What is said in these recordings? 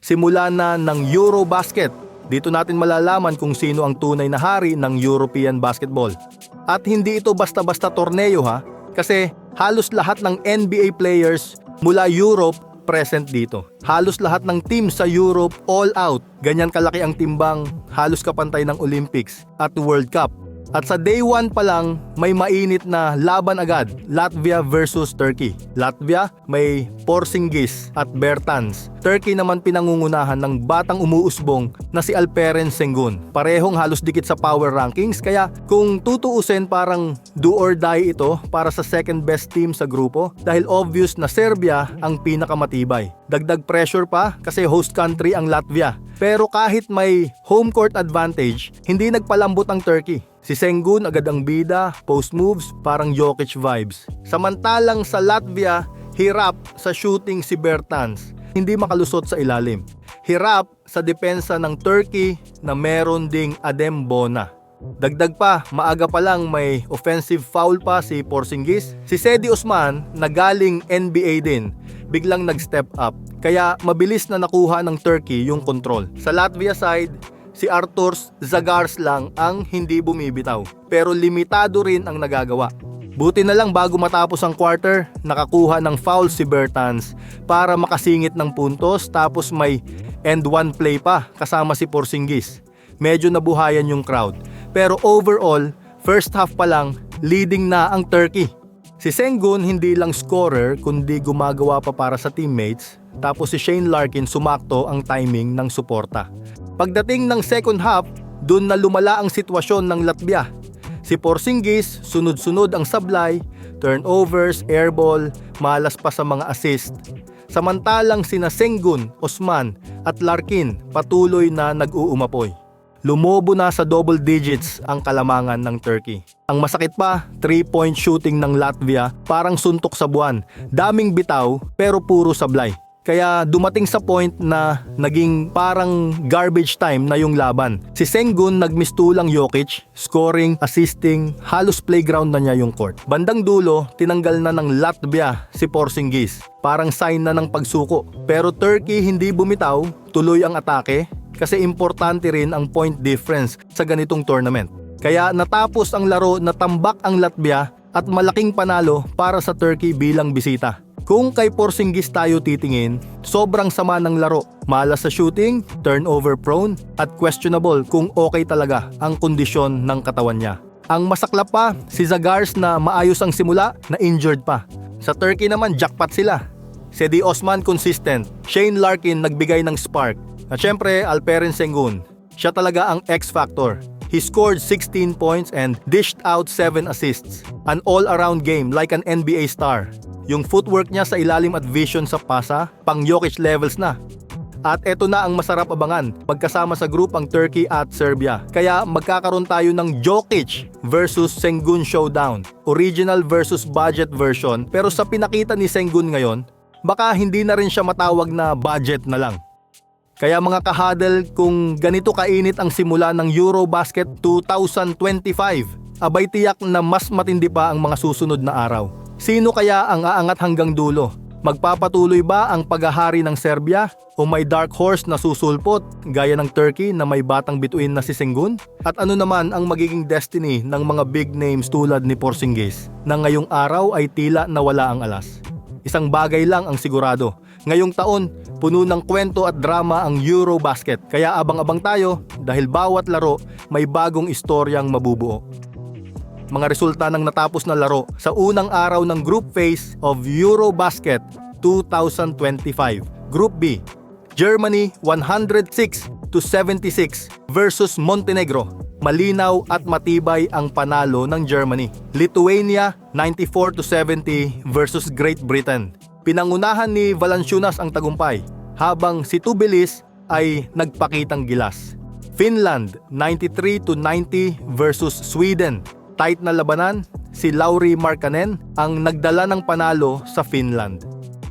Simula na ng Eurobasket. Dito natin malalaman kung sino ang tunay na hari ng European basketball. At hindi ito basta-basta torneo ha, kasi halos lahat ng NBA players mula Europe present dito. Halos lahat ng team sa Europe all out. Ganyan kalaki ang timbang, halos kapantay ng Olympics at World Cup. At sa day 1 pa lang, may mainit na laban agad, Latvia versus Turkey. Latvia may Porzingis at Bertans. Turkey naman pinangungunahan ng batang umuusbong na si Alperen Sengun. Parehong halos dikit sa power rankings, kaya kung tutuusin parang do or die ito para sa second best team sa grupo dahil obvious na Serbia ang pinakamatibay. Dagdag pressure pa kasi host country ang Latvia. Pero kahit may home court advantage, hindi nagpalambot ang Turkey. Si Sengun agad ang bida, post moves, parang Jokic vibes. Samantalang sa Latvia, hirap sa shooting si Bertans, hindi makalusot sa ilalim. Hirap sa depensa ng Turkey na meron ding Adem Bona. Dagdag pa, maaga pa lang may offensive foul pa si Porzingis. Si Cedi Osman na galing NBA din, biglang nag-step up. Kaya mabilis na nakuha ng Turkey yung control. Sa Latvia side, si Arturs Zagars lang ang hindi bumibitaw. Pero limitado rin ang nagagawa. Buti na lang bago matapos ang quarter, nakakuha ng foul si Bertans para makasingit ng puntos tapos may end one play pa kasama si Porzingis. Medyo nabuhayan yung crowd. Pero overall, first half pa lang, leading na ang Turkey. Si Sengun hindi lang scorer kundi gumagawa pa para sa teammates. Tapos si Shane Larkin sumakto ang timing ng suporta. Pagdating ng second half, dun na lumala ang sitwasyon ng Latvia. Si Porzingis, sunod-sunod ang sablay, turnovers, airball, malas pa sa mga assist. Samantalang sina Sengun, Osman at Larkin patuloy na nag-uumapoy. Lumobo na sa double digits ang kalamangan ng Turkey. Ang masakit pa, 3-point shooting ng Latvia parang suntok sa buwan. Daming bitaw pero puro sablay. Kaya dumating sa point na naging parang garbage time na yung laban. Si Sengun nagmistulang Jokic, scoring, assisting, halos playground na niya yung court. Bandang dulo, tinanggal na ng Latvia si Porzingis. Parang sign na ng pagsuko. Pero Turkey hindi bumitaw, tuloy ang atake kasi importante rin ang point difference sa ganitong tournament. Kaya natapos ang laro na tambak ang Latvia at malaking panalo para sa Turkey bilang bisita. Kung kay Porzingis tayo titingin, sobrang sama ng laro. Malas sa shooting, turnover prone, at questionable kung okay talaga ang kondisyon ng katawan niya. Ang masaklap pa, si Zagars na maayos ang simula, na injured pa. Sa Turkey naman, jackpot sila. Cedi Osman consistent, Shane Larkin nagbigay ng spark. At syempre, Alperen Sengun. Siya talaga ang X-factor. He scored 16 points and dished out 7 assists. An all-around game like an NBA star. Yung footwork niya sa ilalim at vision sa pasa, pang Jokic levels na. At eto na ang masarap abangan, magkasama sa group ang Turkey at Serbia. Kaya magkakaroon tayo ng Jokic versus Sengun showdown. Original versus budget version, pero sa pinakita ni Sengun ngayon, baka hindi na rin siya matawag na budget na lang. Kaya mga kahadal, kung ganito kainit ang simula ng Eurobasket 2025, abay tiyak na mas matindi pa ang mga susunod na araw. Sino kaya ang aangat hanggang dulo? Magpapatuloy ba ang paghahari ng Serbia o may dark horse na susulpot gaya ng Turkey na may batang bituin na si Sengun? At ano naman ang magiging destiny ng mga big names tulad ni Porzingis na ngayong araw ay tila nawala ang alas? Isang bagay lang ang sigurado. Ngayong taon, puno ng kwento at drama ang Eurobasket. Kaya abang-abang tayo dahil bawat laro may bagong istoryang mabubuo. Mga resulta ng natapos na laro sa unang araw ng group phase of Eurobasket 2025. Group B, Germany 106-76 versus Montenegro. Malinaw at matibay ang panalo ng Germany. Lithuania 94-70 versus Great Britain. Pinangunahan ni Valanciunas ang tagumpay habang si Tubelis ay nagpakitang gilas. Finland 93-90 versus Sweden. Tight na labanan, si Lauri Markkanen ang nagdala ng panalo sa Finland.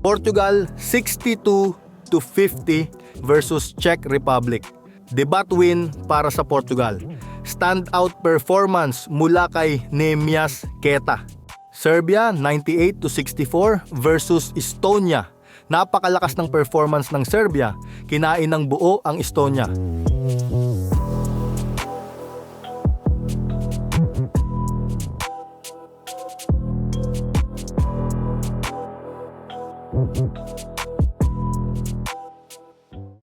Portugal 62-50 versus Czech Republic. Debut win para sa Portugal. Standout performance mula kay Neemias Queta. Serbia 98-64 versus Estonia. Napakalakas ng performance ng Serbia, kinain ng buo ang Estonia.